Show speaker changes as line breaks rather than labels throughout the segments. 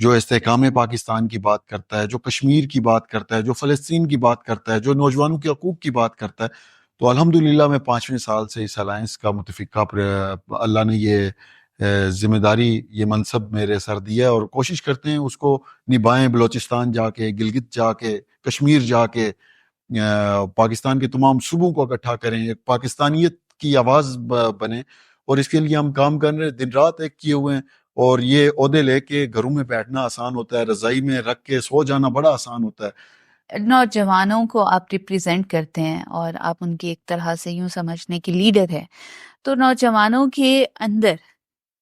جو استحکام پاکستان کی بات کرتا ہے، جو کشمیر کی بات کرتا ہے، جو فلسطین کی بات کرتا ہے، جو نوجوانوں کے حقوق کی بات کرتا ہے. تو الحمدللہ میں 5ویں سال سے اس الائنس کا متفقہ اللہ نے یہ ذمہ داری، یہ منصب میرے سر دیا ہے، اور کوشش کرتے ہیں اس کو نبھائیں. بلوچستان جا کے، گلگت جا کے، کشمیر جا کے پاکستان کے تمام صوبوں کو اکٹھا کریں، ایک پاکستانیت کی آواز بنے. اور اس کے لیے ہم کام کر رہے ہیں، دن رات ایک کیے ہوئے ہیں. اور یہ عہدے لے کے گھروں میں بیٹھنا آسان ہوتا ہے، رضائی میں رکھ کے سو جانا بڑا آسان ہوتا ہے.
نوجوانوں کو آپ ریپریزینٹ کرتے ہیں اور آپ ان کی ایک طرح سے یوں سمجھنے کی لیڈر ہے، تو نوجوانوں کے اندر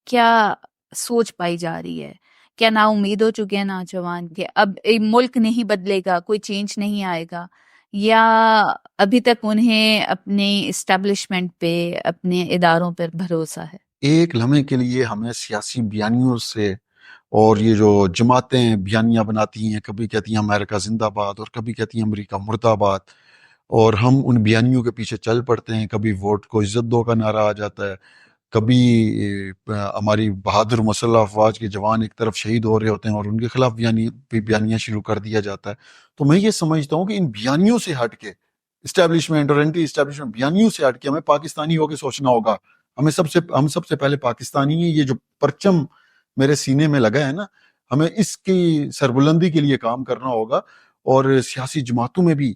کیا سوچ پائی جا رہی ہے؟ کیا نا امید ہو چکے ہیں نوجوان کہ اب ملک نہیں بدلے گا، کوئی چینج نہیں آئے گا، یا ابھی تک انہیں اپنے اسٹیبلشمنٹ پہ، اپنے اداروں پر بھروسہ ہے؟
ایک لمحے کے لیے ہمیں سیاسی بیانیوں سے، اور یہ جو جماعتیں بیانیاں بناتی ہیں، کبھی کہتی ہیں امریکہ زندہ باد اور کبھی کہتی ہیں امریکہ مرد آباد، اور ہم ان بیانیوں کے پیچھے چل پڑتے ہیں. کبھی ووٹ کو عزت دو کا نعرہ آ جاتا ہے، کبھی ہماری بہادر مسلح افواج کے جوان ایک طرف شہید ہو رہے ہوتے ہیں اور ان کے خلاف بیانیاں شروع کر دیا جاتا ہے. تو میں یہ سمجھتا ہوں کہ ان بیانیوں سے ہٹ کے، اسٹیبلشمنٹ اور اینٹی اسٹیبلشمنٹ بیانیوں سے ہٹ کے ہمیں پاکستانی ہو کے سوچنا ہوگا. ہم سب سے پہلے پاکستانی ہیں. یہ جو پرچم میرے سینے میں لگا ہے نا، ہمیں اس کی سربلندی کے لیے کام کرنا ہوگا. اور سیاسی جماعتوں میں بھی،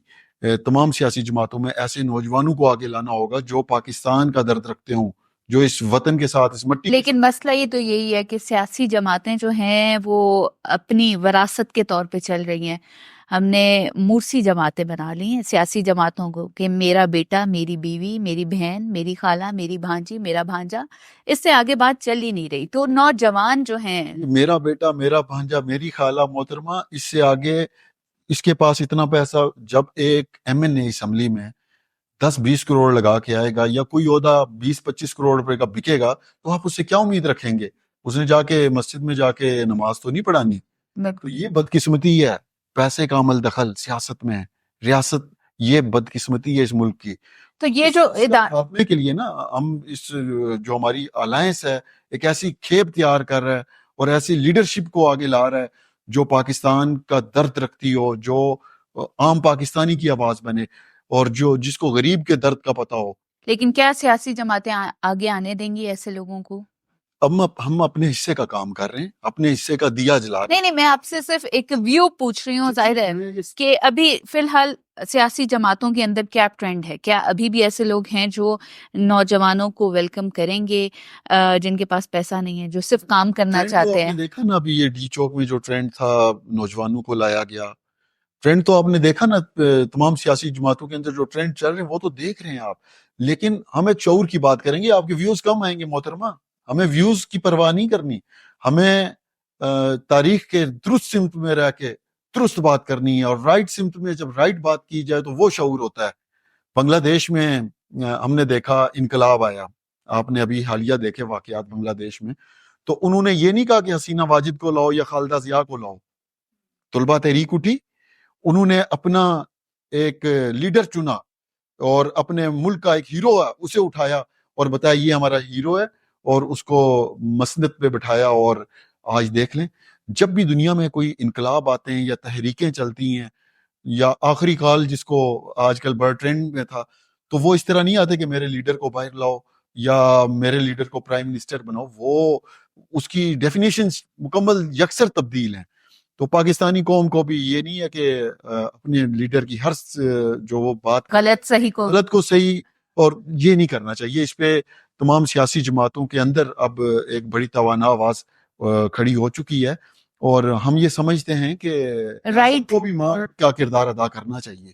تمام سیاسی جماعتوں میں ایسے نوجوانوں کو آگے لانا ہوگا جو پاکستان کا درد رکھتے ہوں، جو اس وطن کے ساتھ، اس مٹی.
لیکن مسئلہ یہ تو یہی ہے کہ سیاسی جماعتیں جو ہیں وہ اپنی وراثت کے طور پہ چل رہی ہیں. ہم نے مورسی جماعتیں بنا لی ہیں سیاسی جماعتوں کو، کہ میرا بیٹا، میری بیوی، میری بہن، میری خالہ، میری بھانجی، میرا بھانجا، اس سے آگے بات چل ہی نہیں رہی. تو نوجوان جو ہیں،
میرا بیٹا، میرا بھانجا، میری خالہ محترمہ، اس سے آگے اس کے پاس اتنا پیسہ، جب ایک ایم این اے اسمبلی میں 10-20 کروڑ لگا کے آئے گا، یا کوئی عہدہ 20-25 کروڑ روپے کا بکے گا، تو آپ اس سے کیا امید رکھیں گے؟ اس نے جا کے مسجد میں جا کے نماز تو نہیں پڑھانی. تو یہ بدقسمتی ہے، پیسے کا عمل دخل سیاست میں ہے. ریاست، یہ بدقسمتی ہے اس ملک کی.
تو یہ جو
خاتمے کے لیے نا، ہم اس جو ہماری الائنس ہے، ایک ایسی کھیپ تیار کر رہا ہے اور ایسی لیڈرشپ کو آگے لا رہا ہے جو پاکستان کا درد رکھتی ہو، جو عام پاکستانی کی آواز بنے، اور جس کو غریب کے درد کا پتہ ہو.
لیکن کیا سیاسی جماعتیں آگے آنے دیں گی ایسے لوگوں کو؟
ہم اپنے حصے کا کام کر رہے ہیں، اپنے حصے کا دیا جلا رہے ہیں.
نہیں، میں آپ سے صرف ایک ویو پوچھ رہی ہوں. ظاہر ہے کہ ابھی فی الحال سیاسی جماعتوں کے اندر کیا ٹرینڈ ہے؟ کیا ابھی بھی ایسے لوگ ہیں جو نوجوانوں کو ویلکم کریں گے، جن کے پاس پیسہ نہیں ہے، جو صرف کام کرنا چاہتے ہیں؟
دیکھا نا ابھی یہ ڈی چوک میں جو ٹرینڈ تھا، نوجوانوں کو لایا گیا ٹرینڈ، تو آپ نے دیکھا نا تمام سیاسی جماعتوں کے اندر جو ٹرینڈ چل رہے ہیں وہ تو دیکھ رہے ہیں آپ. لیکن ہم ایک شعور کی بات کریں گے، آپ کے ویوز کم آئیں گے محترمہ. ہمیں ویوز کی پرواہ نہیں کرنی، ہمیں تاریخ کے درست سمت میں رہ کے درست بات کرنی ہے. اور رائٹ سمت میں جب رائٹ بات کی جائے تو وہ شعور ہوتا ہے. بنگلہ دیش میں ہم نے دیکھا انقلاب آیا، آپ نے ابھی حالیہ دیکھے واقعات بنگلہ دیش میں. تو انہوں نے یہ نہیں کہا کہ حسینہ واجد کو لاؤ یا خالدہ ضیاء کو لاؤ. طلبہ تحریک اٹھی، انہوں نے اپنا ایک لیڈر چنا اور اپنے ملک کا ایک ہیرو ہے اسے اٹھایا اور بتایا یہ ہمارا ہیرو ہے، اور اس کو مسند پہ بٹھایا. اور آج دیکھ لیں، جب بھی دنیا میں کوئی انقلاب آتے ہیں یا تحریکیں چلتی ہیں، یا آخری کال جس کو آج کل بڑا ٹرینڈ میں تھا، تو وہ اس طرح نہیں آتے کہ میرے لیڈر کو باہر لاؤ یا میرے لیڈر کو پرائم منسٹر بناؤ. وہ اس کی ڈیفینیشن مکمل یکسر تبدیل ہیں. تو پاکستانی قوم کو بھی یہ نہیں ہے کہ اپنے لیڈر کی ہر جو وہ بات غلط کو صحیح، اور یہ نہیں کرنا چاہیے. اس پہ تمام سیاسی جماعتوں کے اندر اب ایک بڑی توانا آواز کھڑی ہو چکی ہے، اور ہم یہ سمجھتے ہیں کہ ریاست کو بھی ماں کا کردار ادا کرنا چاہیے.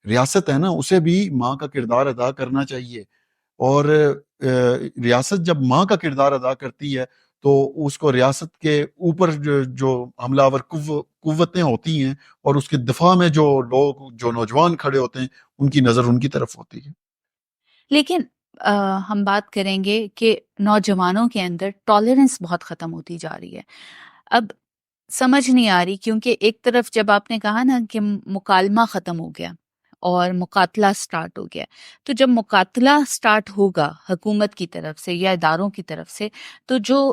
ریاست ہے نا، اسے بھی ماں کا کردار ادا کرنا چاہیے. اور ریاست جب ماں کا کردار ادا کرتی ہے تو اس کو ریاست کے اوپر جو حملہ آور قوتیں ہوتی ہیں اور اس کے دفاع میں جو لوگ، جو نوجوان کھڑے ہوتے ہیں، ان کی نظر ان کی طرف ہوتی ہے.
لیکن ہم بات کریں گے کہ نوجوانوں کے اندر ٹالرنس بہت ختم ہوتی جا رہی ہے. اب سمجھ نہیں آ رہی، کیونکہ ایک طرف جب آپ نے کہا نا کہ مکالمہ ختم ہو گیا اور مقاتلہ سٹارٹ ہو گیا، تو جب مقاتلہ سٹارٹ ہوگا حکومت کی طرف سے یا اداروں کی طرف سے، تو جو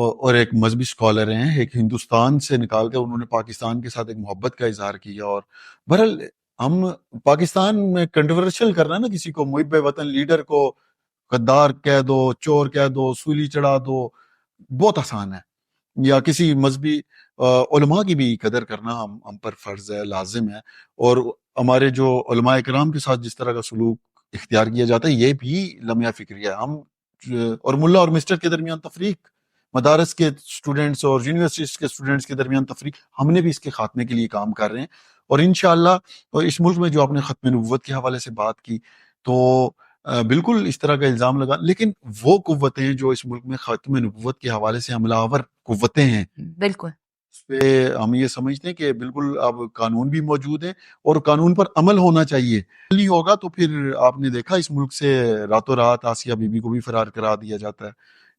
اور ایک مذہبی اسکالر ہیں، ایک ہندوستان سے نکال کے انہوں نے پاکستان کے ساتھ ایک محبت کا اظہار کیا. اور بہرحال ہم پاکستان میں کنٹروورشل کرنا ہے نا، کسی کو محب وطن لیڈر کو غدار کہہ دو، چور کہہ دو، سولی چڑھا دو، بہت آسان ہے. یا کسی مذہبی علماء کی بھی قدر کرنا ہم پر فرض ہے، لازم ہے. اور ہمارے جو علماء کرام کے ساتھ جس طرح کا سلوک اختیار کیا جاتا ہے یہ بھی لمحہ فکری ہے. ہم اور ملا اور مسٹر کے درمیان تفریق، مدارس کے اسٹوڈنٹس اور یونیورسٹیز کے اسٹوڈنٹس کے درمیان تفریق، ہم نے بھی اس کے خاتمے کے لیے کام کر رہے ہیں. اور انشاءاللہ اس ملک میں جو آپ نے ختم نبوت کے حوالے سے بات کی، تو بالکل اس طرح کا الزام لگا، لیکن وہ قوتیں جو اس ملک میں ختم نبوت کے حوالے سے حملہ آور قوتیں ہیں،
بالکل
اس پہ ہم یہ سمجھتے ہیں کہ بالکل اب قانون بھی موجود ہے اور قانون پر عمل ہونا چاہیے. نہیں ہوگا تو پھر آپ نے دیکھا اس ملک سے راتوں رات آسیہ بی بی کو بھی فرار کرا دیا جاتا ہے.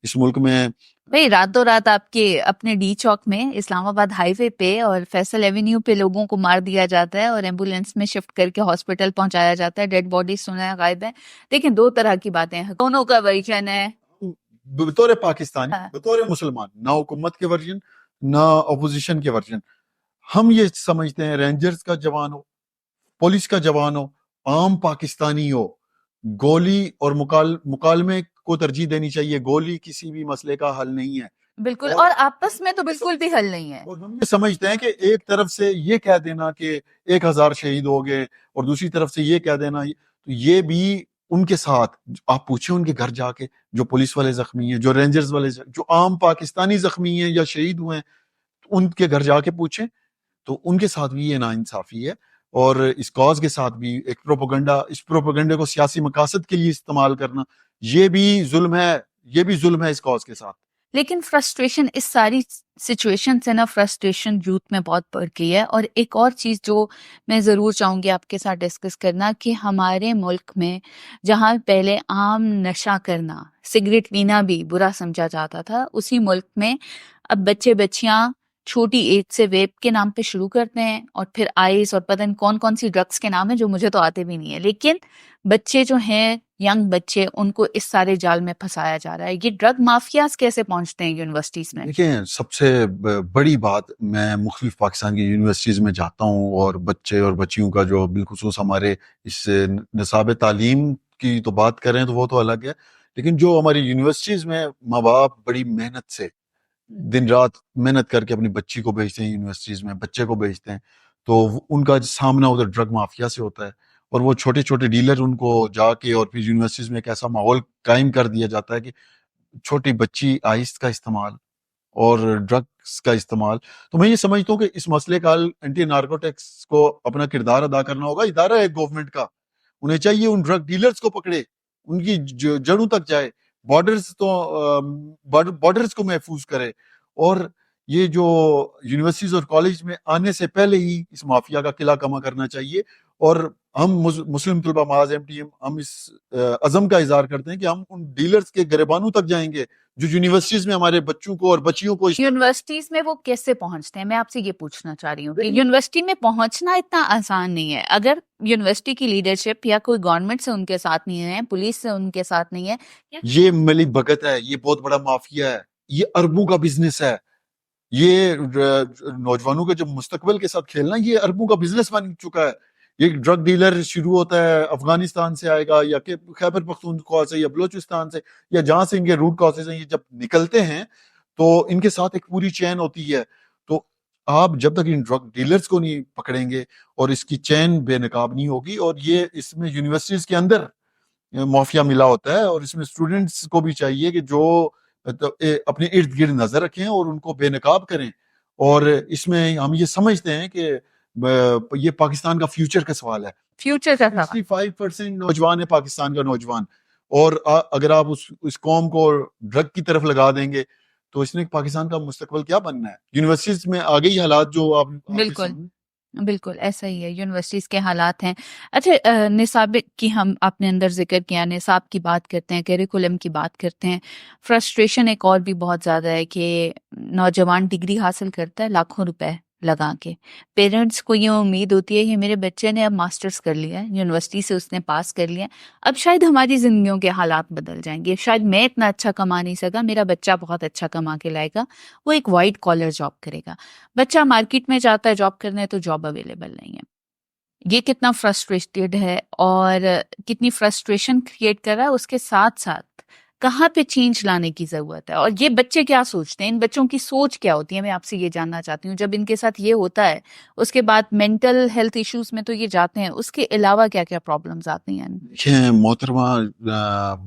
اس ملک میں
بھائی راتوں رات آپ کے اپنے ڈی چوک میں اسلام آباد ہائی وے پہ اور فیصل ایونیو پہ لوگوں کو مار دیا جاتا ہے اور ایمبولینس میں شفٹ کر کے ہاسپٹل پہنچایا جاتا ہے، ڈیڈ باڈی سنا ہے غائب ہے. لیکن دو طرح کی باتیں ہیں، دونوں کا ورژن ہے.
بطور پاکستانی، بطور مسلمان، نہ حکومت کے ورژن نہ اپوزیشن کے ورژن، ہم یہ سمجھتے ہیں رینجرز کا جوان ہو، پولیس کا جوان ہو، عام پاکستانی ہو، گولی اور مکالمے کو ترجیح دینی چاہیے. گولی کسی بھی مسئلے کا حل نہیں ہے.
بالکل، اور آپس میں تو بالکل بھی حل نہیں ہے.
اور ہم یہ سمجھتے ہیں کہ ایک طرف سے یہ کہہ دینا کہ 1000 شہید ہو گئے اور دوسری طرف سے یہ کہہ دینا، تو یہ بھی ان کے ساتھ آپ پوچھیں ان کے گھر جا کے، جو پولیس والے زخمی ہیں، جو رینجرز والے، جو عام پاکستانی زخمی ہیں یا شہید ہوئے ہیں، ان کے گھر جا کے پوچھیں، تو ان کے ساتھ بھی یہ ناانصافی ہے. اور اس کاز کے ساتھ بھی ایک پروپیگنڈا، اس پروپیگنڈے کو سیاسی مقاصد کے لیے استعمال کرنا، یہ بھی ظلم ہے، یہ بھی ظلم ہے اس کاز کے ساتھ.
لیکن فرسٹریشن اس ساری سچویشن سے نا، فرسٹریشن یوتھ میں بہت بڑھ گئی ہے. اور ایک اور چیز جو میں ضرور چاہوں گی آپ کے ساتھ ڈسکس کرنا، کہ ہمارے ملک میں جہاں پہلے عام نشہ کرنا، سگریٹ پینا بھی برا سمجھا جاتا تھا، اسی ملک میں اب بچے بچیاں چھوٹی ایج سے ویپ کے نام پہ شروع کرتے ہیں، اور پھر آئس اور پتہ نہیں کون کون سی ڈرگس کے نام ہیں جو مجھے تو آتے بھی نہیں ہیں. لیکن بچے جو ہیں، ینگ بچے، ان کو اس سارے جال میں پھنسایا جا رہا ہے. یہ ڈرگ مافیاز کیسے پہنچتے ہیں یونیورسٹیز میں؟
دیکھیں، سب سے بڑی بات، میں مختلف پاکستان کی یونیورسٹیز میں جاتا ہوں اور بچے اور بچیوں کا جو بالخصوص ہمارے اس نصاب تعلیم کی تو بات کریں تو وہ تو الگ ہے، لیکن جو ہماری یونیورسٹیز میں ماں باپ بڑی محنت سے دن رات محنت کر کے اپنی بچی کو بھیجتے ہیں، یونیورسٹیز میں بچے کو بھیجتے ہیں، تو ان کا سامنا ادھر ڈرگ مافیا سے ہوتا ہے. اور وہ چھوٹے چھوٹے ڈیلر ان کو جا کے اور پھر یونیورسٹیز میں ایک ایسا ماحول قائم کر دیا جاتا ہے کہ چھوٹی بچی آئس کا استعمال اور ڈرگس کا استعمال. تو میں یہ سمجھتا ہوں کہ اس مسئلے کا حل اینٹی نارکوٹکس کو اپنا کردار ادا کرنا ہوگا. ادارہ ہے گورنمنٹ کا، انہیں چاہیے ان ڈرگ ڈیلرز کو پکڑے، ان کی جڑوں تک جائے، بارڈرز کو محفوظ کرے. اور یہ جو یونیورسٹیز اور کالج میں آنے سے پہلے ہی اس مافیا کا قلعہ کما کرنا چاہیے. اور ہم مسلم طلبہ معاذ MTM، ہم اس عزم کا اظہار کرتے ہیں کہ ہم ان ڈیلرز کے گریبانوں تک جائیں گے جو یونیورسٹیز میں ہمارے بچوں کو اور بچیوں کو.
یونیورسٹیز میں وہ کیسے پہنچتے ہیں؟ میں آپ سے یہ پوچھنا چاہ رہی ہوں کہ یونیورسٹی میں پہنچنا اتنا آسان نہیں ہے. اگر یونیورسٹی کی لیڈرشپ یا کوئی گورنمنٹ سے ان کے ساتھ نہیں ہے، پولیس سے ان کے ساتھ نہیں ہے،
یہ ملی بھگت ہے، یہ بہت بڑا مافیا ہے، یہ اربوں کا بزنس ہے. یہ نوجوانوں کے جو مستقبل کے ساتھ کھیلنا، یہ اربوں کا بزنس بن چکا ہے. یہ ڈرگ ڈیلر شروع ہوتا ہے افغانستان سے آئے گا، یا کہ خیبر پختونخوا سے یا بلوچستان سے، یا جہاں سے ان کے روٹ کازز ہیں. یہ جب نکلتے ہیں تو ان کے ساتھ ایک پوری چین ہوتی ہے. تو آپ جب تک ان ڈرگ ڈیلرز کو نہیں پکڑیں گے اور اس کی چین بے نقاب نہیں ہوگی، اور یہ اس میں یونیورسٹیز کے اندر مافیا ملا ہوتا ہے، اور اس میں اسٹوڈنٹس کو بھی چاہیے کہ جو اپنے ارد گرد نظر رکھیں اور ان کو بے نقاب کریں. اور اس میں ہم یہ سمجھتے ہیں کہ یہ پاکستان کا فیوچر کا سوال ہے.
فیوچر کا
65% نوجوان ہے پاکستان کا نوجوان، اور اگر آپ اس قوم کو ڈرگ کی طرف لگا دیں گے تو اس نے پاکستان کا مستقبل کیا بننا ہے؟ یونیورسٹیز میں آگے ہی حالات جو آپ
بالکل بالکل ایسا ہی ہے، یونیورسٹیز کے حالات ہیں. اچھا، نصاب کی ہم آپ نے اندر ذکر کیا، نصاب کی بات کرتے ہیں، کیریکولم کی بات کرتے ہیں. فرسٹریشن ایک اور بھی بہت زیادہ ہے کہ نوجوان ڈگری حاصل کرتا ہے لاکھوں روپے لگا کے. پیرنٹس کو یہ امید ہوتی ہے کہ میرے بچے نے اب ماسٹرز کر لیا ہے، یونیورسٹی سے اس نے پاس کر لیا ہے، اب شاید ہماری زندگیوں کے حالات بدل جائیں گے، شاید میں اتنا اچھا کما نہیں سکا، میرا بچہ بہت اچھا کما کے لائے گا، وہ ایک وائٹ کالر جاب کرے گا. بچہ مارکیٹ میں جاتا ہے جاب کرنے تو جاب اویلیبل نہیں ہے. یہ کتنا فرسٹریٹڈ ہے اور کتنی فرسٹریشن کریٹ کر رہا ہے. اس کے ساتھ ساتھ کہاں پہ چینج لانے کی ضرورت ہے، اور یہ بچے کیا سوچتے ہیں، ان بچوں کی سوچ کیا ہوتی ہے، میں آپ سے یہ جاننا چاہتی ہوں. جب ان کے ساتھ یہ ہوتا ہے اس کے بعد مینٹل ہیلتھ ایشوز میں تو یہ جاتے ہیں، اس کے علاوہ کیا کیا پرابلمز آتی ہیں؟
دیکھیں محترمہ،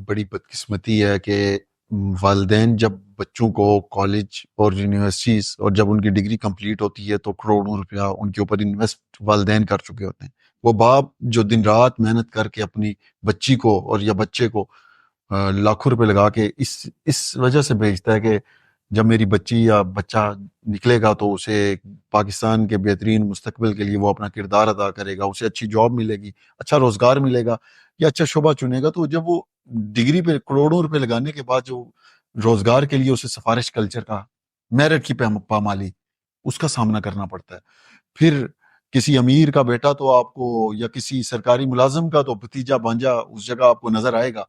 بڑی بدقسمتی ہے کہ والدین جب بچوں کو کالج اور یونیورسٹیز اور جب ان کی ڈگری کمپلیٹ ہوتی ہے تو کروڑوں روپیہ ان کے اوپر انویسٹ والدین کر چکے ہوتے ہیں. وہ باپ جو دن رات محنت کر کے اپنی بچی کو اور یا بچے کو لاکھوں روپے لگا کے اس وجہ سے بھیجتا ہے کہ جب میری بچی یا بچہ نکلے گا تو اسے پاکستان کے بہترین مستقبل کے لیے وہ اپنا کردار ادا کرے گا، اسے اچھی جاب ملے گی، اچھا روزگار ملے گا یا اچھا شعبہ چنے گا. تو جب وہ ڈگری پہ کروڑوں روپے لگانے کے بعد جو روزگار کے لیے اسے سفارش کلچر کا، میرٹ کی پامالی، اس کا سامنا کرنا پڑتا ہے. پھر کسی امیر کا بیٹا تو آپ کو یا کسی سرکاری ملازم کا تو بھتیجا بھانجا اس جگہ آپ کو نظر آئے گا.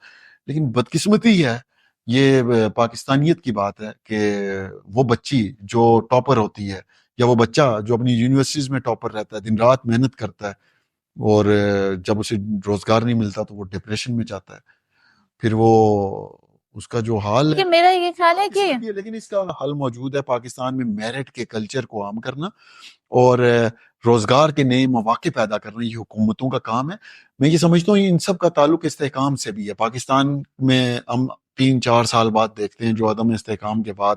لیکن بدقسمتی ہے، یہ پاکستانیت کی بات ہے کہ وہ بچی جو ٹاپر ہوتی ہے یا وہ بچہ جو اپنی یونیورسٹیز میں ٹاپر رہتا ہے، دن رات محنت کرتا ہے اور جب اسے روزگار نہیں ملتا تو وہ ڈپریشن میں جاتا ہے. پھر وہ اس کا جو حال ہے،
لیکن میرا یہ خیال ہے کہ
لیکن اس کا حل موجود ہے پاکستان میں، میرٹ کے کلچر کو عام کرنا اور روزگار کے نئے مواقع پیدا کرنا. یہ حکومتوں کا کام ہے. میں یہ سمجھتا ہوں ان سب کا تعلق استحکام سے بھی ہے. پاکستان میں ہم 3-4 سال بعد دیکھتے ہیں جو عدم استحکام کے بعد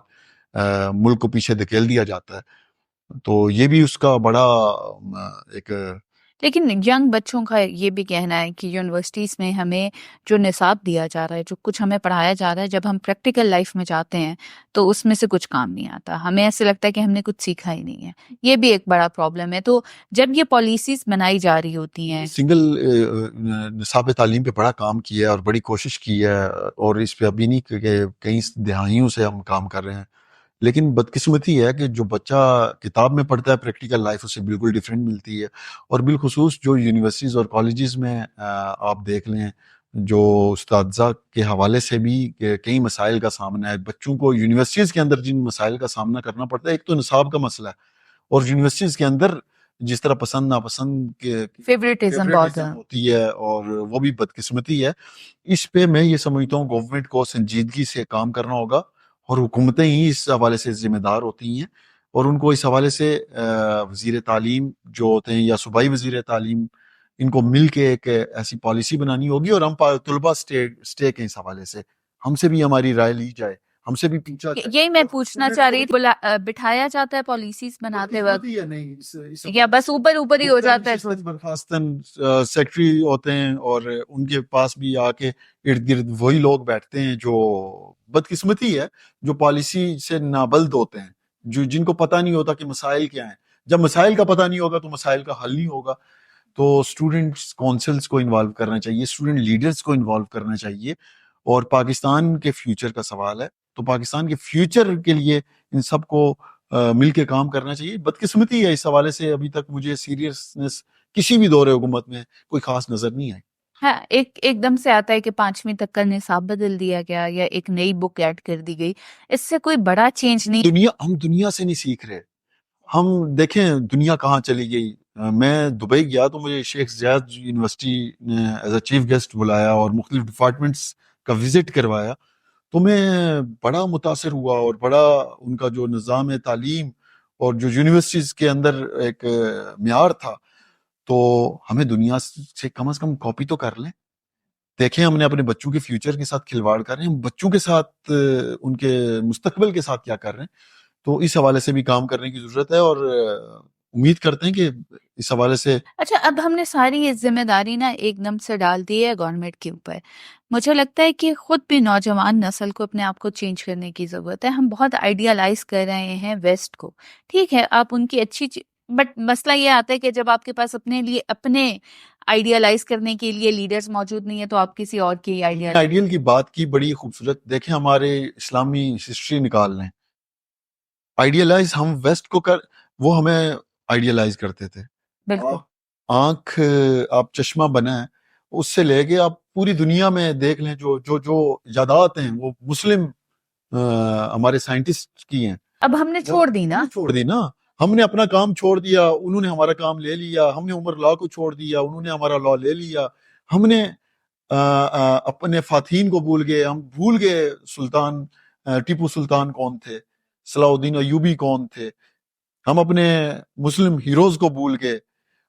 ملک کو پیچھے دھکیل دیا جاتا ہے، تو یہ بھی اس کا بڑا ایک
لیکن ینگ بچوں کا یہ بھی کہنا ہے کہ یونیورسٹیز میں ہمیں جو نصاب دیا جا رہا ہے، جو کچھ ہمیں پڑھایا جا رہا ہے، جب ہم پریکٹیکل لائف میں جاتے ہیں تو اس میں سے کچھ کام نہیں آتا، ہمیں ایسے لگتا ہے کہ ہم نے کچھ سیکھا ہی نہیں ہے. یہ بھی ایک بڑا پرابلم ہے. تو جب یہ پالیسیز بنائی جا رہی ہوتی ہیں،
سنگل نصاب تعلیم پہ بڑا کام کیا ہے اور بڑی کوشش کی ہے، اور اس پہ ابھی نہیں کہ کئی دہائیوں سے ہم کام کر رہے ہیں. لیکن بدقسمتی ہے کہ جو بچہ کتاب میں پڑھتا ہے پریکٹیکل لائف اسے بالکل ڈیفرنٹ ملتی ہے. اور بالخصوص جو یونیورسٹیز اور کالجز میں آپ دیکھ لیں، جو اساتذہ کے حوالے سے بھی کئی مسائل کا سامنا ہے. بچوں کو یونیورسٹیز کے اندر جن مسائل کا سامنا کرنا پڑتا ہے، ایک تو نصاب کا مسئلہ ہے، اور یونیورسٹیز کے اندر جس طرح پسند ناپسند
فیوریٹزم بہت ہے.
ہوتی ہے، اور وہ بھی بدقسمتی ہے. اس پہ میں یہ سمجھتا ہوں گورنمنٹ کو سنجیدگی سے کام کرنا ہوگا، اور حکومتیں ہی اس حوالے سے ذمہ دار ہوتی ہیں، اور ان کو اس حوالے سے وزیر تعلیم جو ہوتے ہیں یا صوبائی وزیر تعلیم، ان کو مل کے ایک ایسی پالیسی بنانی ہوگی. اور ہم طلباء اسٹیک ہیں اس حوالے سے، ہم سے بھی ہماری رائے لی جائے، ہم سے بھی پوچھا جائے.
یہی میں پوچھنا چاہ رہی تھی، بٹھایا جاتا ہے پالیسیز بناتے وقت یا بس اوپر ہی ہو جاتا ہے؟
برخاستن سیکٹری ہوتے ہیں اور ان کے پاس بھی آ کے ارد گرد وہی لوگ بیٹھتے ہیں جو بدقسمتی ہے، جو پالیسی سے نابلد ہوتے ہیں، جن کو پتہ نہیں ہوتا کہ مسائل کیا ہیں. جب مسائل کا پتہ نہیں ہوگا تو مسائل کا حل نہیں ہوگا. تو اسٹوڈنٹس کونسلز کو انوالو کرنا چاہیے، اسٹوڈنٹ لیڈرز کو انوالو کرنا چاہیے. اور پاکستان کے فیوچر کا سوال ہے، تو پاکستان کے فیوچر کے لیے ان سب کو مل کے کام کرنا چاہیے. بدقسمتی ہے اس حوالے سے ابھی تک مجھے سیریسنس کسی بھی دور حکومت میں کوئی خاص نظر نہیں آئی.
ہاں، ایک دم سے آتا ہے کہ 5ویں تک کا نصاب بدل دیا گیا یا ایک نئی بک ایڈ کر دی گئی، اس سے کوئی بڑا چینج نہیں.
ہم دنیا سے نہیں سیکھ رہے. ہم دیکھیں دنیا کہاں چلی گئی. میں دبئی گیا تو مجھے شیخ زاید یونیورسٹی نے ایز اے چیف گیسٹ بلایا اور مختلف ڈپارٹمنٹس کا وزٹ کروایا، تو میں بڑا متاثر ہوا. اور بڑا ان کا جو نظام تعلیم اور جو یونیورسٹیز کے اندر ایک معیار تھا، تو ہمیں دنیا سے کم از کم کاپی تو کر لیں. دیکھیں ہم نے اپنے بچوں کے فیوچر کے ساتھ کھلواڑ کر رہے ہیں، ہم بچوں کے ساتھ ان کے مستقبل کے ساتھ کیا کر رہے ہیں. تو اس حوالے سے بھی کام کرنے کی ضرورت ہے، اور امید کرتے ہیں کہ اس حوالے سے.
اچھا، اب ہم نے ساری یہ ذمہ داری نا ایک دم سے ڈال دی ہے گورنمنٹ کے اوپر. مجھے لگتا ہے کہ خود بھی نوجوان نسل کو اپنے آپ کو چینج کرنے کی ضرورت ہے. ہم بہت آئیڈیالائز کر رہے ہیں ویسٹ کو. ٹھیک ہے، آپ ان کی اچھی بٹ مسئلہ یہ آتا ہے کہ جب آپ کے پاس اپنے لیے اپنے آئیڈیالائز کرنے کے لیے لیڈرز موجود نہیں ہے تو آپ کسی اور کی
آئیڈیل کی بات کی بڑی خوبصورت. دیکھیں ہمارے اسلامی ہسٹری نکال لیں، آئیڈیالائز ہم ویسٹ کو وہ ہمیں آئیڈیلائز کرتے تھے.
بالکل.
آنکھ آپ چشمہ بنا ہے, اس سے لے کے آپ پوری دنیا میں دیکھ لیں, جو ایجادات ہیں وہ مسلم ہمارے سائنٹسٹ کی ہیں.
اب ہم نے چھوڑ دی نا,
ہم نے اپنا کام چھوڑ دیا, انہوں نے ہمارا کام لے لیا. ہم نے عمر لا کو چھوڑ دیا, انہوں نے ہمارا لا لے لیا. ہم نے اپنے فاتحین کو بھول گئے. ہم بھول گئے سلطان ٹیپو سلطان کون تھے, صلاح الدین ایوبی کون تھے. ہم اپنے مسلم ہیروز کو بھول گئے.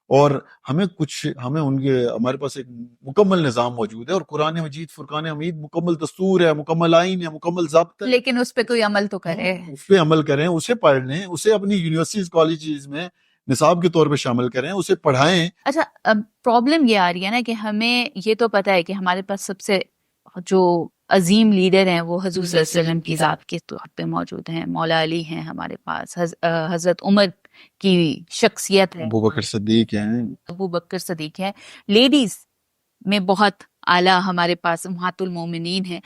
اور ہمارے پاس ایک مکمل نظام موجود ہے, اور قرآن مجید فرقان حمید مکمل دستور ہے, مکمل آئین ہے, مکمل ضابط ہے.
لیکن اس پہ کوئی عمل تو کرے,
اس پہ عمل کریں, اسے پڑھ لیں, اسے اپنی یونیورسٹیز کالجز میں نصاب کے طور پہ شامل کریں, اسے پڑھائیں.
اچھا, پرابلم یہ آ رہی ہے نا کہ ہمیں یہ تو پتا ہے کہ ہمارے پاس سب سے جو عظیم لیڈر ہیں وہ حضور صلی اللہ علیہ وسلم کی ذات کے طور پہ موجود ہیں. مولا علی ہیں ہمارے پاس, حضرت عمر کی شخصیت ہے,
ابو بکر صدیق ہیں,
ابو بکر صدیق ہے. لیڈیز میں بہت اعلیٰ ہمارے پاس امہات المومنین ہیں.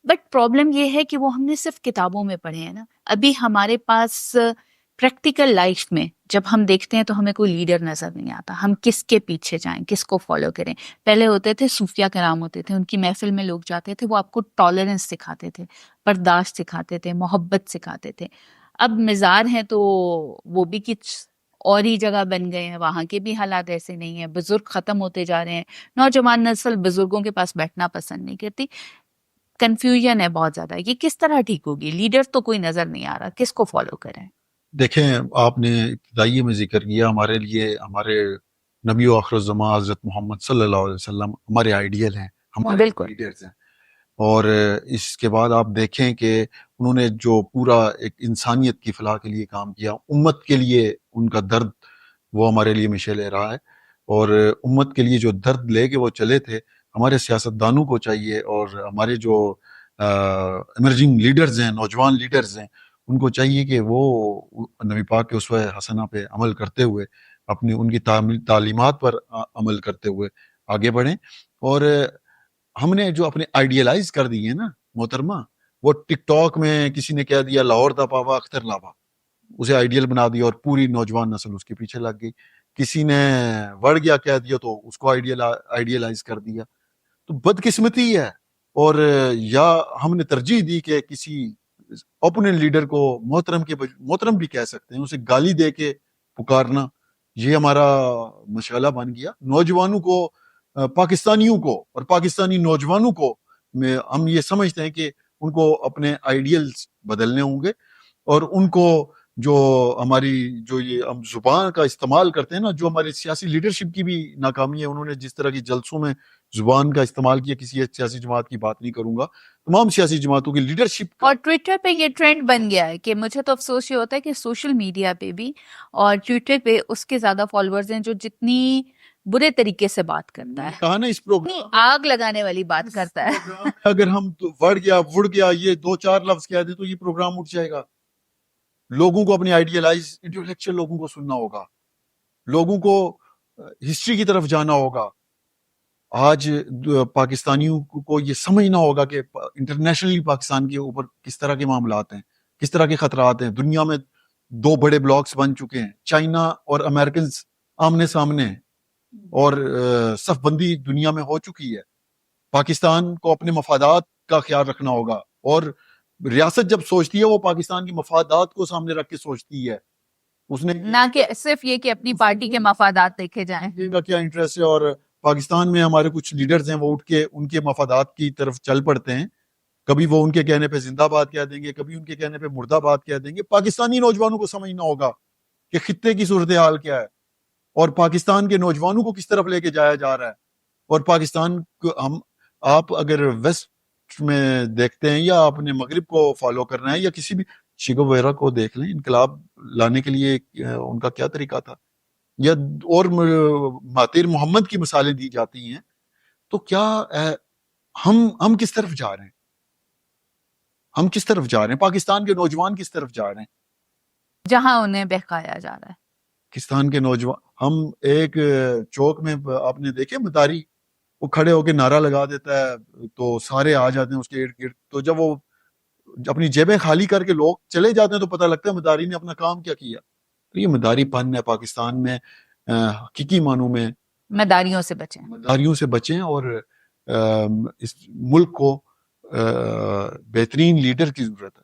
بٹ پرابلم یہ ہے کہ وہ ہم نے صرف کتابوں میں پڑھے ہیں نا. ابھی ہمارے پاس پریکٹیکل لائف میں جب ہم دیکھتے ہیں تو ہمیں کوئی لیڈر نظر نہیں آتا. ہم کس کے پیچھے جائیں, کس کو فالو کریں. پہلے ہوتے تھے صوفیہ کرام ہوتے تھے, ان کی محفل میں لوگ جاتے تھے, وہ آپ کو ٹالرنس سکھاتے تھے, برداشت سکھاتے تھے, محبت سکھاتے تھے. اب مزار ہیں تو وہ بھی کچھ اور ہی جگہ بن گئے ہیں, وہاں کے بھی حالات ایسے نہیں ہیں. بزرگ ختم ہوتے جا رہے ہیں, نوجوان نسل بزرگوں کے پاس بیٹھنا پسند نہیں کرتی. کنفیوژن ہے بہت زیادہ. یہ کس طرح ٹھیک ہوگی؟ لیڈر تو کوئی نظر نہیں آ رہا, کس کو فالو کریں؟
دیکھیں, آپ نے ابتدائی میں ذکر کیا, ہمارے لیے ہمارے نبی و آخر الزماں حضرت محمد صلی اللہ علیہ وسلم ہمارے آئیڈیل ہیں, ہمارے
بالکل
لیڈرز ہیں. اور اس کے بعد آپ دیکھیں کہ انہوں نے جو پورا ایک انسانیت کی فلاح کے لیے کام کیا, امت کے لیے ان کا درد وہ ہمارے لیے مشعل راہ ہے. اور امت کے لیے جو درد لے کے وہ چلے تھے, ہمارے سیاستدانوں کو چاہیے, اور ہمارے جو ایمرجنگ لیڈرز ہیں, نوجوان لیڈرز ہیں, ان کو چاہیے کہ وہ نبی پاک کے اسوہ حسنہ پہ عمل کرتے ہوئے, اپنی ان کی تعلیمات پر عمل کرتے ہوئے آگے بڑھیں. اور ہم نے جو اپنے آئیڈیلائز کر دی ہیں نا محترمہ, وہ ٹک ٹاک میں کسی نے کہہ دیا لاہور دا پاوا اختر لاوا, اسے آئیڈیل بنا دیا اور پوری نوجوان نسل اس کے پیچھے لگ گئی. کسی نے وڑ گیا کہہ دیا تو اس کو آئیڈیلائز کر دیا. تو بدقسمتی ہے. اور یا ہم نے ترجیح دی کہ کسی اوپوننٹ لیڈر کو محترم بھی کہہ سکتے ہیں, اسے گالی دے کے پکارنا, یہ ہمارا مشغلہ بن گیا. نوجوانوں کو, پاکستانیوں کو اور پاکستانی نوجوانوں کو ہم یہ سمجھتے ہیں کہ ان کو اپنے آئیڈیلز بدلنے ہوں گے, اور ان کو جو ہماری جو یہ ہم زبان کا استعمال کرتے ہیں نا, جو ہماری سیاسی لیڈرشپ کی بھی ناکامی ہے. انہوں نے جس طرح کی جلسوں میں زبان کا استعمال کیا, کسی ایک سیاسی جماعت کی بات نہیں کروں گا, تمام سیاسی جماعتوں کی لیڈرشپ.
اور ٹویٹر پہ یہ ٹرینڈ بن گیا ہے کہ مجھے تو افسوس یہ ہوتا ہے کہ سوشل میڈیا پہ بھی اور ٹویٹر پہ اس کے زیادہ فالوورز ہیں جو جتنی برے طریقے سے بات کرتا ہے,
کہا نا اس پروگرام
آگ لگانے والی بات کرتا ہے.
اگر ہم وڑ گیا یہ 2-4 لفظ کہہ دیں تو یہ پروگرام اٹھ جائے گا. لوگوں کو اپنی آئیڈیلائز انٹلیکچوئل لوگوں کو سننا ہوگا, لوگوں کو ہسٹری کی طرف جانا ہوگا. آج پاکستانیوں کو یہ سمجھنا ہوگا کہ انٹرنیشنلی پاکستان کے اوپر کس طرح کے معاملات ہیں, کس طرح کے خطرات ہیں. دنیا میں 2 بڑے بلاکس بن چکے ہیں, چائنا اور امریکنز آمنے سامنے ہیں, اور صف بندی دنیا میں ہو چکی ہے. پاکستان کو اپنے مفادات کا خیال رکھنا ہوگا, اور ریاست جب سوچتی ہے وہ پاکستان کی مفادات کو سامنے رکھ کے سوچتی ہے. اس نے
نہ کہ صرف یہ کہ اپنی پارٹی کے مفادات دیکھے جائیں.
کا کیا انٹرسٹ ہے. اور پاکستان میں ہمارے کچھ لیڈرز ہیں, وہ اٹھ کے ان کے مفادات کی طرف چل پڑتے ہیں. کبھی وہ ان کے کہنے پہ زندہ باد کہہ دیں گے, کبھی ان کے کہنے پہ مردہ باد کہہ دیں گے. پاکستانی نوجوانوں کو سمجھنا ہوگا کہ خطے کی صورتحال کیا ہے, اور پاکستان کے نوجوانوں کو کس طرف لے کے جایا جا رہا ہے. اور پاکستان کو آپ اگر ویسٹ میں دیکھتے ہیں یا اپنے مغرب کو فالو کرنا ہے, یا کسی بھی شیگو ویرا کو دیکھ لیں, انقلاب لانے کے لیے ان کا کیا طریقہ تھا, یا اور مہاتیر محمد کی مثالیں دی جاتی ہیں. تو کیا ہم کس طرف جا رہے ہیں, ہم کس طرف جا رہے ہیں, پاکستان کے نوجوان کس طرف جا رہے ہیں,
جہاں انہیں بہکایا جا رہا ہے.
پاکستان کے نوجوان, ہم ایک چوک میں آپ نے دیکھے مداری, وہ کھڑے ہو کے نعرہ لگا دیتا ہے تو سارے آ جاتے ہیں اس کے ارد گرد. تو جب وہ اپنی جیبیں خالی کر کے لوگ چلے جاتے ہیں تو پتہ لگتا ہے مداری نے اپنا کام کیا کیا. تو یہ مداری پن ہے پاکستان میں، حقیقی معنوں میں
مداریوں سے بچیں.
مداریوں سے بچیں، اور اس ملک کو بہترین لیڈر کی ضرورت ہے،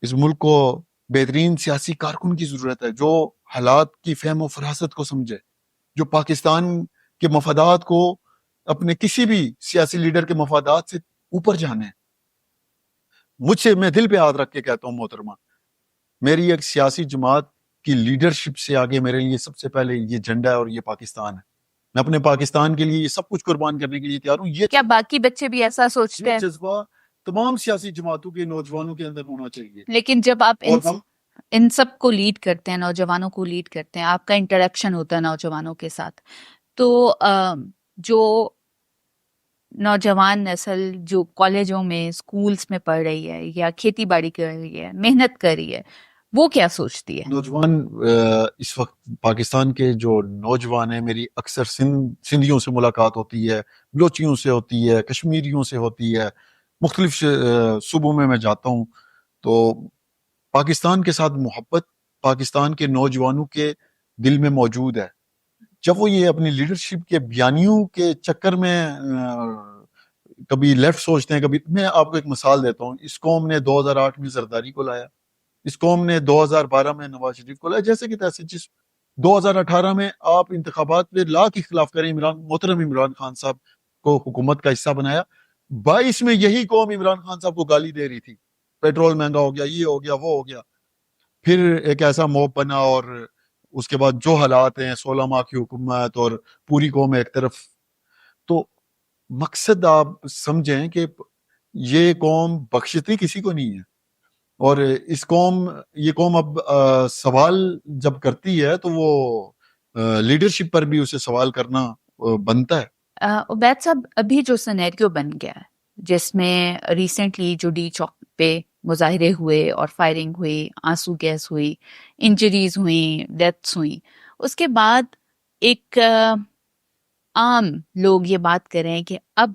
اس ملک کو بہترین سیاسی کارکن کی ضرورت ہے جو حالات کی فہم و فراست کو سمجھے، جو پاکستان کے مفادات کو اپنے کسی بھی سیاسی لیڈر کے مفادات سے اوپر جانے. مجھ سے، میں دل پہ ہاتھ رکھ کے کہتا ہوں محترمہ، میری ایک سیاسی جماعت کی لیڈرشپ سے آگے میرے لیے سب سے پہلے یہ جھنڈا ہے اور یہ پاکستان ہے. میں اپنے پاکستان کے لیے یہ سب کچھ قربان کرنے کے لیے تیار ہوں.
کیا باقی بچے بھی ایسا سوچتے
یہ
ہیں؟
جذبہ تمام سیاسی جماعتوں کے نوجوانوں کے اندر ہونا چاہیے.
لیکن جب آپ
اور ہم
ان سب کو لیڈ کرتے ہیں، نوجوانوں کو لیڈ کرتے ہیں، آپ کا انٹریکشن ہوتا ہے نوجوانوں کے ساتھ، تو جو نوجوان نسل جو کالجوں میں، اسکولز میں پڑھ رہی ہے یا کھیتی باڑی کر رہی ہے، محنت کر رہی ہے، وہ کیا سوچتی ہے؟
نوجوان اس وقت پاکستان کے جو نوجوان ہیں، میری اکثر سندھیوں سے ملاقات ہوتی ہے، بلوچیوں سے ہوتی ہے، کشمیریوں سے ہوتی ہے، مختلف صوبوں میں جاتا ہوں، تو پاکستان کے ساتھ محبت پاکستان کے نوجوانوں کے دل میں موجود ہے. جب وہ یہ اپنی لیڈرشپ کے بیانیوں کے چکر میں کبھی لیفٹ سوچتے ہیں، کبھی، میں آپ کو ایک مثال دیتا ہوں. اس قوم نے 2008 میں زرداری کو لایا، اس قوم نے 2012 میں نواز شریف کو لایا، جیسے کہ تیسے. جس 2018 میں آپ انتخابات میں لاکھ اختلاف کریں، محترم عمران خان صاحب کو حکومت کا حصہ بنایا. 22 میں یہی قوم عمران خان صاحب کو گالی دے رہی تھی، پیٹرول مہنگا ہو گیا، یہ ہو گیا، وہ ہو گیا. پھر ایک ایسا موب بنا، اور اس کے بعد جو حالات ہیں، 16 ماہ کی حکومت اور پوری قوم ایک طرف. تو مقصد آپ سمجھیں کہ یہ قوم بخشتی کسی کو نہیں ہے، اور یہ قوم اب سوال جب کرتی ہے تو وہ لیڈرشپ پر بھی اسے سوال کرنا بنتا ہے.
عبید صاحب، ابھی جو سینیریو بن گیا ہے، جس میں ریسنٹلی جو ڈی چوک پہ مظاہرے ہوئے اور فائرنگ ہوئی، آنسو گیس ہوئی، انجریز ہوئیں، ڈیتھس ہوئیں، اس کے بعد ایک عام لوگ یہ بات کر رہے ہیں کہ اب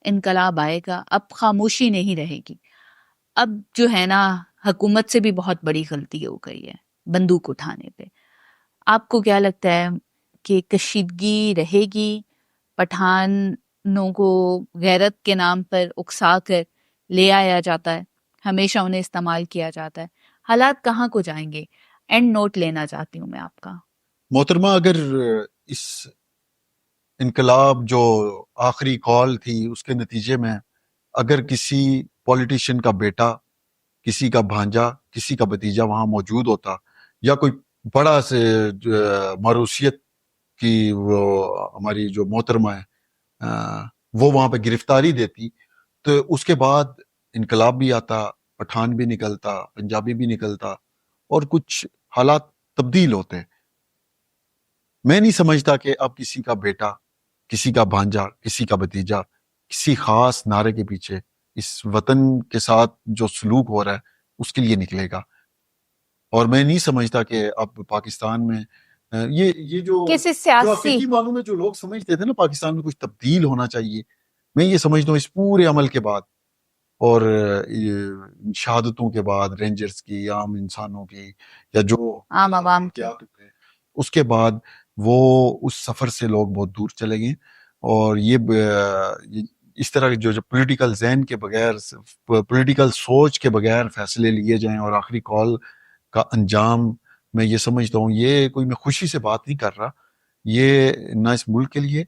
انقلاب آئے گا، اب خاموشی نہیں رہے گی، اب جو ہے نا حکومت سے بھی بہت بڑی غلطی ہو گئی ہے بندوق اٹھانے پہ. آپ کو کیا لگتا ہے کہ کشیدگی رہے گی؟ پٹھانوں کو غیرت کے نام پر اکسا کر لے آیا جاتا ہے، ہمیشہ انہیں استعمال کیا جاتا ہے، حالات کہاں کو جائیں گے؟ اینڈ نوٹ لینا چاہتی ہوں میں آپ کا.
محترمہ، اگر اس انقلاب جو آخری کال تھی اس کے نتیجے میں اگر کسی پولیٹیشین کا بیٹا، کسی کا بھانجا، کسی کا بھتیجا وہاں موجود ہوتا، یا کوئی بڑا سے موروثیت کی وہ ہماری جو محترمہ ہے وہ وہاں پہ گرفتاری دیتی، تو اس کے بعد انقلاب بھی آتا، پٹھان بھی نکلتا، پنجابی بھی نکلتا، اور کچھ حالات تبدیل ہوتے. میں نہیں سمجھتا کہ اب کسی کا بیٹا، کسی کا بھانجا، کسی کا بھتیجا کسی خاص نعرے کے پیچھے اس وطن کے ساتھ جو سلوک ہو رہا ہے اس کے لیے نکلے گا. اور میں نہیں سمجھتا کہ اب پاکستان میں یہ جو
کسی
جو
سیاسی
حقیقی معلوم میں جو لوگ سمجھتے تھے نا پاکستان میں کچھ تبدیل ہونا چاہیے، میں یہ سمجھتا ہوں اس پورے عمل کے بعد اور شہادتوں کے بعد، رینجرز کی، عام انسانوں کی، یا جو
عام عوام کی،
اس کے بعد وہ اس سفر سے لوگ بہت دور چلے گئے. اور یہ اس طرح جو پولیٹیکل ذہن کے بغیر، پولیٹیکل سوچ کے بغیر فیصلے لیے جائیں اور آخری کال کا انجام، میں یہ سمجھتا ہوں، یہ کوئی میں خوشی سے بات نہیں کر رہا، یہ نہ اس ملک کے لیے،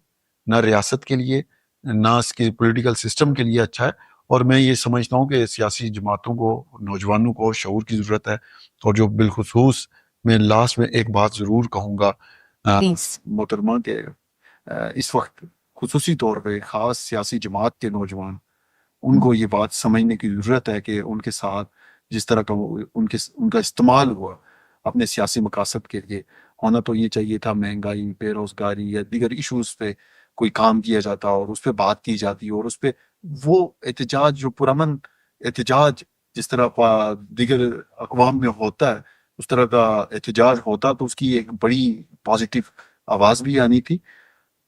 نہ ریاست کے لیے، نہ اس کے پولیٹیکل سسٹم کے لیے اچھا ہے. اور میں یہ سمجھتا ہوں کہ سیاسی جماعتوں کو، نوجوانوں کو شعور کی ضرورت ہے. اور جو بالخصوص میں لاسٹ میں ایک بات ضرور کہوں گا محترمہ، کہ اس وقت خصوصی طور پہ خاص سیاسی جماعت کے نوجوان، ان کو یہ بات سمجھنے کی ضرورت ہے کہ ان کے ساتھ جس طرح کا ان کا استعمال ہوا اپنے سیاسی مقاصد کے لیے، ہونا تو یہ چاہیے تھا مہنگائی، بے روزگاری یا دیگر ایشوز پہ کوئی کام کیا جاتا اور اس پہ بات کی جاتی، اور اس پہ وہ احتجاج، جو پرامن احتجاج جس طرح دیگر اقوام میں ہوتا ہے اس طرح کا احتجاج ہوتا، تو اس کی ایک بڑی پازیٹیو آواز بھی آنی تھی.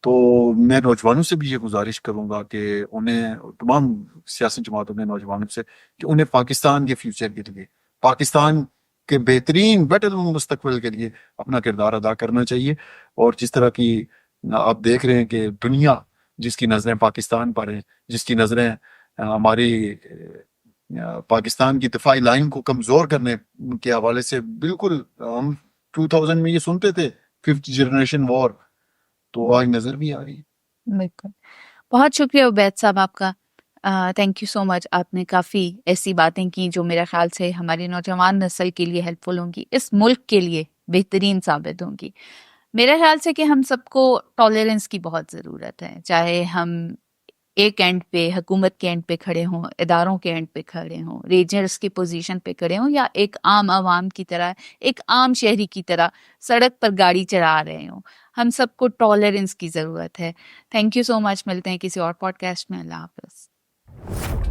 تو میں نوجوانوں سے بھی یہ گزارش کروں گا کہ انہیں، تمام سیاسی جماعتوں میں نوجوانوں سے، کہ انہیں پاکستان کے فیوچر کے لیے، پاکستان کے بہترین بیٹر مستقبل کے لیے اپنا کردار ادا کرنا چاہیے. اور جس طرح کی آپ دیکھ رہے ہیں کہ دنیا جس کی نظریں پاکستان پر ہیں، جس کی نظریں ہماری پاکستان کی دفاعی لائن کو کمزور کرنے کے حوالے سے، بالکل ہم 2000 میں یہ سنتے تھے 5th جنریشن وار، تو آج نظر بھی آ رہی ہے.
بالکل. بہت شکریہ عبید صاحب آپ کا. تھینک یو سو مچ. آپ نے کافی ایسی باتیں کی جو میرے خیال سے ہماری نوجوان نسل کے لیے ہیلپ فل ہوں گی، اس ملک کے لیے بہترین ثابت ہوں گی. میرے خیال سے کہ ہم سب کو ٹالرنس کی بہت ضرورت ہے، چاہے ہم ایک اینڈ پہ حکومت کے اینڈ پہ کھڑے ہوں، اداروں کے اینڈ پہ کھڑے ہوں، ریجنرس کی پوزیشن پہ کھڑے ہوں، یا ایک عام عوام کی طرح، ایک عام شہری کی طرح سڑک پر گاڑی چلا رہے ہوں. ہم سب کو ٹالرنس کی ضرورت ہے. تھینک یو سو مچ. ملتے ہیں کسی اور پوڈ کاسٹ میں. اللہ حافظ.